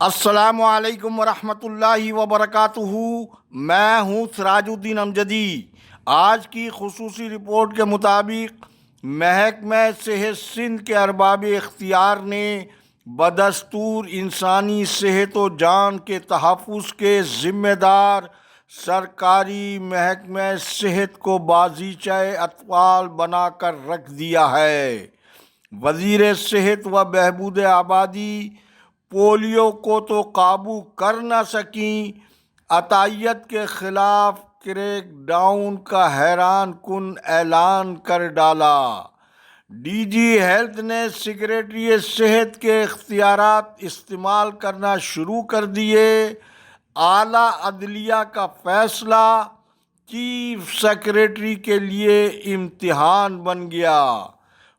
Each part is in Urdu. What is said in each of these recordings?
السلام علیکم ورحمۃ اللہ وبرکاتہ۔ میں ہوں سراج الدین امجدی۔ آج کی خصوصی رپورٹ کے مطابق محکمہ صحت سندھ کے ارباب اختیار نے بدستور انسانی صحت و جان کے تحفظ کے ذمہ دار سرکاری محکمہ صحت کو بازیچہ اطفال بنا کر رکھ دیا ہے۔ وزیر صحت و بہبود آبادی پولیو کو تو قابو کر نہ سکیں، عطیت کے خلاف کریک ڈاؤن کا حیران کن اعلان کر ڈالا۔ ڈی جی ہیلتھ نے سیکریٹری صحت کے اختیارات استعمال کرنا شروع کر دیے۔ اعلیٰ عدلیہ کا فیصلہ چیف سیکریٹری کے لیے امتحان بن گیا۔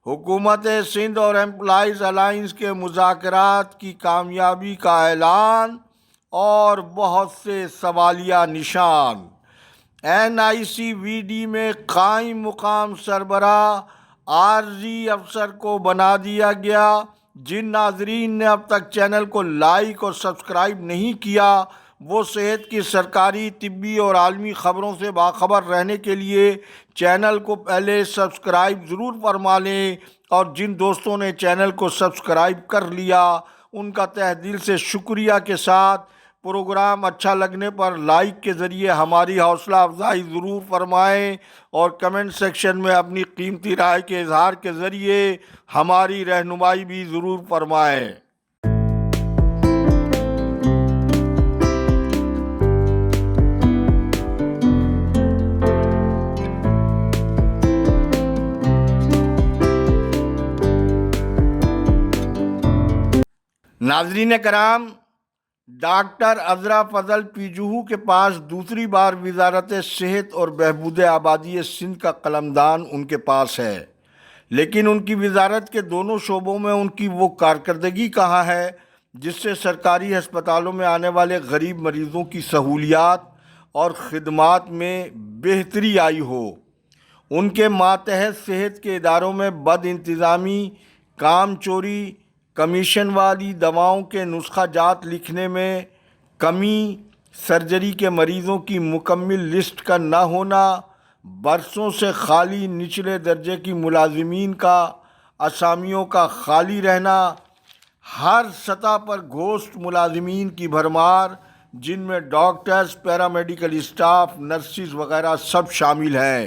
حکومت سندھ اور امپلائیز الائنس کے مذاکرات کی کامیابی کا اعلان اور بہت سے سوالیہ نشان۔ این آئی سی وی ڈی میں قائم مقام سربراہ عارضی افسر کو بنا دیا گیا۔ جن ناظرین نے اب تک چینل کو لائک اور سبسکرائب نہیں کیا، وہ صحت کی سرکاری، طبی اور عالمی خبروں سے باخبر رہنے کے لیے چینل کو پہلے سبسکرائب ضرور فرما لیں، اور جن دوستوں نے چینل کو سبسکرائب کر لیا ان کا تہ دل سے شکریہ کے ساتھ پروگرام اچھا لگنے پر لائک کے ذریعے ہماری حوصلہ افزائی ضرور فرمائیں، اور کمنٹ سیکشن میں اپنی قیمتی رائے کے اظہار کے ذریعے ہماری رہنمائی بھی ضرور فرمائیں۔ ناظرین کرام، ڈاکٹر عذرا فضل پیجوہو کے پاس دوسری بار وزارت صحت اور بہبود آبادی سندھ کا قلمدان ان کے پاس ہے، لیکن ان کی وزارت کے دونوں شعبوں میں ان کی وہ کارکردگی کہاں ہے جس سے سرکاری ہسپتالوں میں آنے والے غریب مریضوں کی سہولیات اور خدمات میں بہتری آئی ہو۔ ان کے ماتحت صحت کے اداروں میں بد انتظامی، کام چوری، کمیشن والی دواؤں کے نسخہ جات لکھنے میں کمی، سرجری کے مریضوں کی مکمل لسٹ کا نہ ہونا، برسوں سے خالی نچلے درجے کی ملازمین کا اسامیوں کا خالی رہنا، ہر سطح پر گھوسٹ ملازمین کی بھرمار جن میں ڈاکٹرز، پیرامیڈیکل اسٹاف، نرسز وغیرہ سب شامل ہیں۔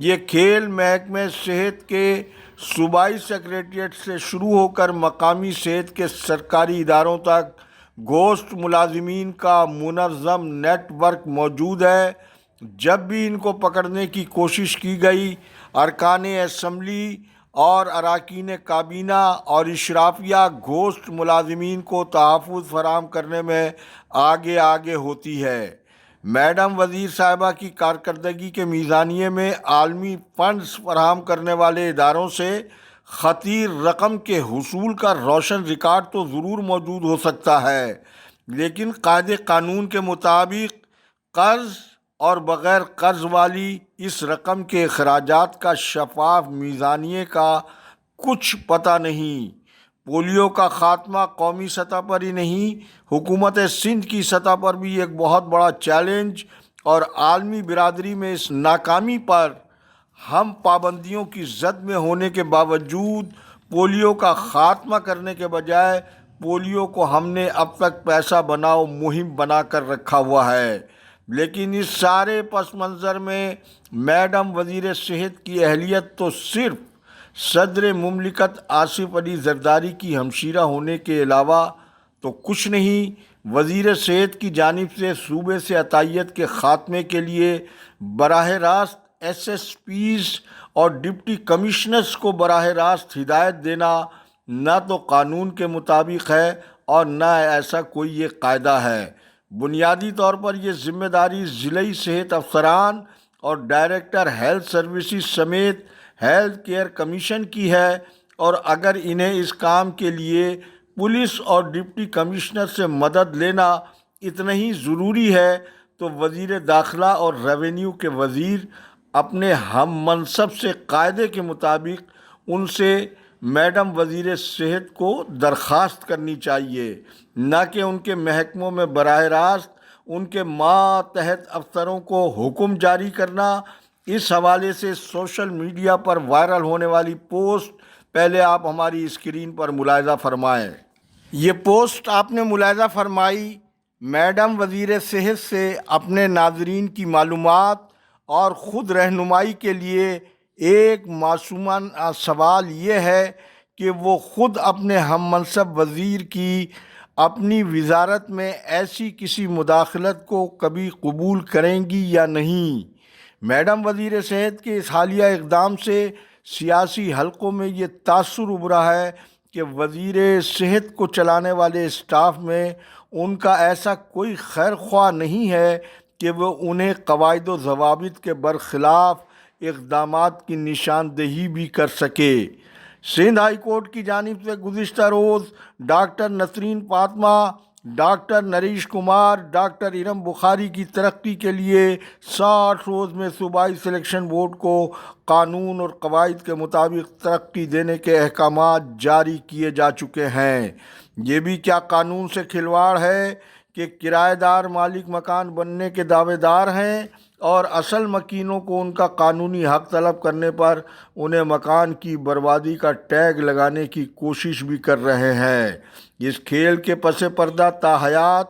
یہ کھیل محکمہ صحت کے صوبائی سیکریٹریٹ سے شروع ہو کر مقامی صحت کے سرکاری اداروں تک گھوسٹ ملازمین کا منظم نیٹ ورک موجود ہے۔ جب بھی ان کو پکڑنے کی کوشش کی گئی، ارکان اسمبلی اور اراکین کابینہ اور اشرافیہ گھوسٹ ملازمین کو تحفظ فراہم کرنے میں آگے ہوتی ہے۔ میڈم وزیر صاحبہ کی کارکردگی کے میزانیے میں عالمی فنڈز فراہم کرنے والے اداروں سے خطیر رقم کے حصول کا روشن ریکارڈ تو ضرور موجود ہو سکتا ہے، لیکن قاعدے قانون کے مطابق قرض اور بغیر قرض والی اس رقم کے اخراجات کا شفاف میزانیے کا کچھ پتہ نہیں۔ پولیو کا خاتمہ قومی سطح پر ہی نہیں، حکومت سندھ کی سطح پر بھی ایک بہت بڑا چیلنج، اور عالمی برادری میں اس ناکامی پر ہم پابندیوں کی زد میں ہونے کے باوجود پولیو کا خاتمہ کرنے کے بجائے پولیو کو ہم نے اب تک پیسہ بناؤ مہم بنا کر رکھا ہوا ہے۔ لیکن اس سارے پس منظر میں میڈم وزیر صحت کی اہلیت تو صرف صدر مملکت آصف علی زرداری کی ہمشیرہ ہونے کے علاوہ تو کچھ نہیں۔ وزیر صحت کی جانب سے صوبے سے عطیت کے خاتمے کے لیے براہ راست ایس ایس پیز اور ڈپٹی کمشنرز کو براہ راست ہدایت دینا نہ تو قانون کے مطابق ہے اور نہ ایسا کوئی یہ قاعدہ ہے۔ بنیادی طور پر یہ ذمہ داری ضلعی صحت افسران اور ڈائریکٹر ہیلتھ سروسز سمیت ہیلتھ کیئر کمیشن کی ہے، اور اگر انہیں اس کام کے لیے پولیس اور ڈپٹی کمشنر سے مدد لینا اتنا ہی ضروری ہے تو وزیر داخلہ اور ریونیو کے وزیر اپنے ہم منصب سے قاعدے کے مطابق ان سے میڈم وزیر صحت کو درخواست کرنی چاہیے، نہ کہ ان کے محکموں میں براہ راست ان کے ماتحت افسروں کو حکم جاری کرنا۔ اس حوالے سے سوشل میڈیا پر وائرل ہونے والی پوسٹ پہلے آپ ہماری اسکرین پر ملاحظہ فرمائیں۔ یہ پوسٹ آپ نے ملاحظہ فرمائی میڈم وزیر صحت سے اپنے ناظرین کی معلومات اور خود رہنمائی کے لیے ایک معصومانہ سوال یہ ہے کہ وہ خود اپنے ہم منصب وزیر کی اپنی وزارت میں ایسی کسی مداخلت کو کبھی قبول کریں گی یا نہیں۔ میڈم وزیر صحت کے اس حالیہ اقدام سے سیاسی حلقوں میں یہ تاثر ابھرا ہے کہ وزیر صحت کو چلانے والے اسٹاف میں ان کا ایسا کوئی خیر خواہ نہیں ہے کہ وہ انہیں قواعد و ضوابط کے برخلاف اقدامات کی نشاندہی بھی کر سکے۔ سندھ ہائی کورٹ کی جانب سے گزشتہ روز doctor Nasreen Fatima, doctor Naresh Kumar, doctor Iram Bukhari کی ترقی کے لیے 60 روز میں صوبائی سلیکشن بورڈ کو قانون اور قواعد کے مطابق ترقی دینے کے احکامات جاری کیے جا چکے ہیں۔ یہ بھی کیا قانون سے کھلواڑ ہے کہ کرایہ دار مالک مکان بننے کے دعوے دار ہیں اور اصل مکینوں کو ان کا قانونی حق طلب کرنے پر انہیں مکان کی بربادی کا ٹیگ لگانے کی کوشش بھی کر رہے ہیں۔ اس کھیل کے پس پردہ تاحیات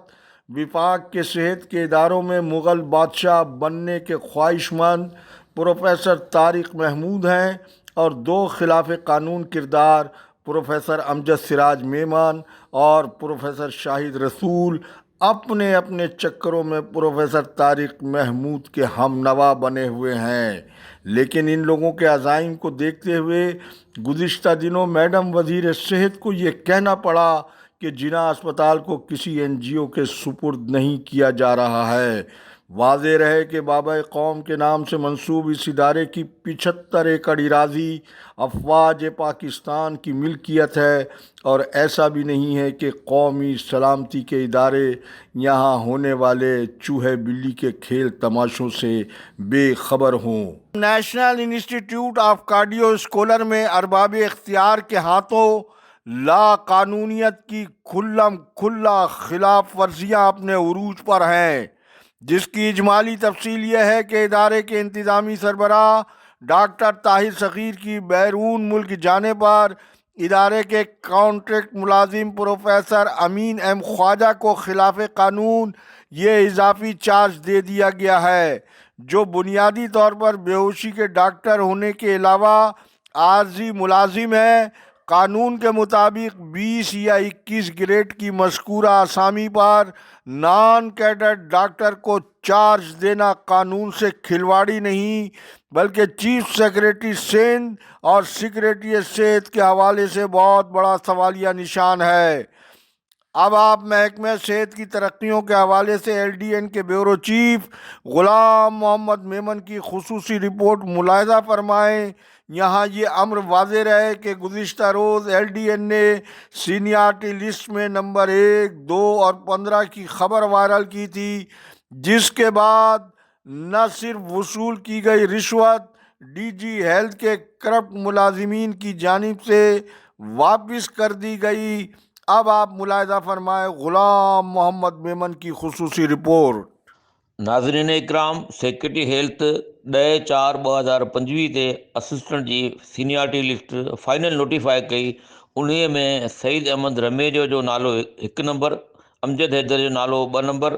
وفاق کے صحت کے اداروں میں مغل بادشاہ بننے کے خواہش مند پروفیسر طارق محمود ہیں اور 2 خلاف قانون کردار پروفیسر امجد سراج میمن اور پروفیسر شاہد رسول اپنے اپنے چکروں میں پروفیسر طارق محمود کے ہم نوا بنے ہوئے ہیں۔ لیکن ان لوگوں کے عزائم کو دیکھتے ہوئے گزشتہ دنوں میڈم وزیر صحت کو یہ کہنا پڑا کہ جناح اسپتال کو کسی NGO کے سپرد نہیں کیا جا رہا ہے۔ واضح رہے کہ بابا قوم کے نام سے منسوب اس ادارے کی 75 ایکڑ اراضی افواج پاکستان کی ملکیت ہے اور ایسا بھی نہیں ہے کہ قومی سلامتی کے ادارے یہاں ہونے والے چوہے بلی کے کھیل تماشوں سے بے خبر ہوں۔ نیشنل انسٹیٹیوٹ آف کارڈیو اسکولر میں ارباب اختیار کے ہاتھوں لا قانونیت کی کھلم کھلا خلاف ورزیاں اپنے عروج پر ہیں، جس کی اجمالی تفصیل یہ ہے کہ ادارے کے انتظامی سربراہ ڈاکٹر طاہر صغیر کی بیرون ملک جانے پر ادارے کے کانٹریکٹ ملازم پروفیسر امین ایم خواجہ کو خلاف قانون یہ اضافی چارج دے دیا گیا ہے، جو بنیادی طور پر بے ہوشی کے ڈاکٹر ہونے کے علاوہ عارضی ملازم ہے۔ قانون کے مطابق 20 یا 21 گریڈ کی مذکورہ اسامی پر نان کیڈر ڈاکٹر کو چارج دینا قانون سے کھلواڑی نہیں بلکہ چیف سیکریٹری سندھ اور سیکریٹری صحت کے حوالے سے بہت بڑا سوالیہ نشان ہے۔ اب آپ محکمہ صحت کی ترقیوں کے حوالے سے LDN کے بیورو چیف غلام محمد میمن کی خصوصی رپورٹ ملاحظہ فرمائیں۔ یہاں یہ امر واضح رہے کہ گزشتہ روز LDN نے سینیارٹی لسٹ میں نمبر 1، 2 اور 15 کی خبر وائرل کی تھی، جس کے بعد نہ صرف وصول کی گئی رشوت DG ہیلتھ کے کرپٹ ملازمین کی جانب سے واپس کر دی گئی۔ اب آپ ملاحظہ فرمائیں غلام محمد میمن کی خصوصی رپورٹ۔ ناظرین اکرام، سیکریٹری ہیلتھ 10/4/2025 تے اسسٹنٹ جی سینیارٹی لسٹ فائنل نوٹیفائی کئی۔ انہی میں سعید احمد رمیجو جو نالو 1 نمبر، امجد حیدر جو نالو 2 نمبر